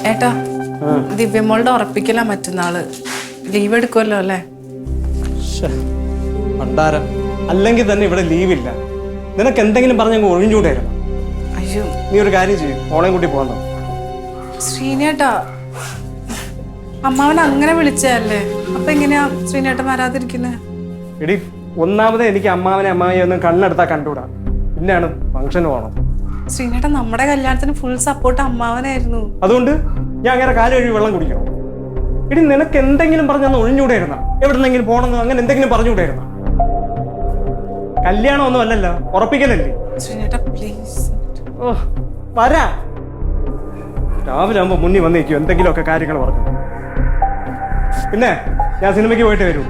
ഏട്ടാ ദിവ്യമോളുടെ ഉറപ്പിക്കലാ മറ്റന്നാള്. ലീവ് എടുക്കുമല്ലോ അല്ലേ? ഭണ്ഡാരം അല്ലെങ്കിൽ തന്നെ ഇവിടെ ലീവില്ല. നിനക്ക് എന്തെങ്കിലും പറഞ്ഞങ്ങ് ഒഴിഞ്ഞൂടായിരുന്നു. അയ്യോ നീ ഒരു കാര്യം ചെയ്യും, മോളെയും കൂട്ടി പോകണ്ട. ശ്രീനേട്ടാ, അമ്മാവൻ അങ്ങനെ വിളിച്ചതല്ലേ, അപ്പൊ എങ്ങനെയാ ശ്രീനേട്ടൻ വരാതിരിക്കുന്നത്? എടി, ഒന്നാമത് എനിക്ക് അമ്മാവനെ അമ്മാവിയെ ഒന്നും കണ്ണെടുത്താ കണ്ടുകൂടാ. പിന്നെയാണ് ഫംഗ്ഷന് പോകണം. ശ്രീനേട്ടൻ നമ്മുടെ കല്യാണത്തിന് ഫുൾ സപ്പോർട്ട് അമ്മാവനായിരുന്നു. അതുകൊണ്ട് ഞാൻ അങ്ങനെ കാലം കഴിവ് വെള്ളം കുടിക്കണം? എടി, നിനക്ക് എന്തെങ്കിലും പറഞ്ഞന്ന് ഒഴിഞ്ഞൂടായിരുന്ന? എവിടെന്നെങ്കിലും പോകണമെന്ന് അങ്ങനെ എന്തെങ്കിലും പറഞ്ഞുകൂടായിരുന്ന? കല്യാണം ഒന്നും അല്ലല്ലോ, ഉറപ്പിക്കലല്ലേ? ശ്രീനേട്ടാ പ്ലീസ്. ഓ, വരാ. രാവിലെ ആകുമ്പോ മുന്നിൽ വന്നേക്കും എന്തെങ്കിലുമൊക്കെ കാര്യങ്ങൾ പറഞ്ഞു. പിന്നെ ഞാൻ സിനിമയ്ക്ക് പോയിട്ട് വരൂ.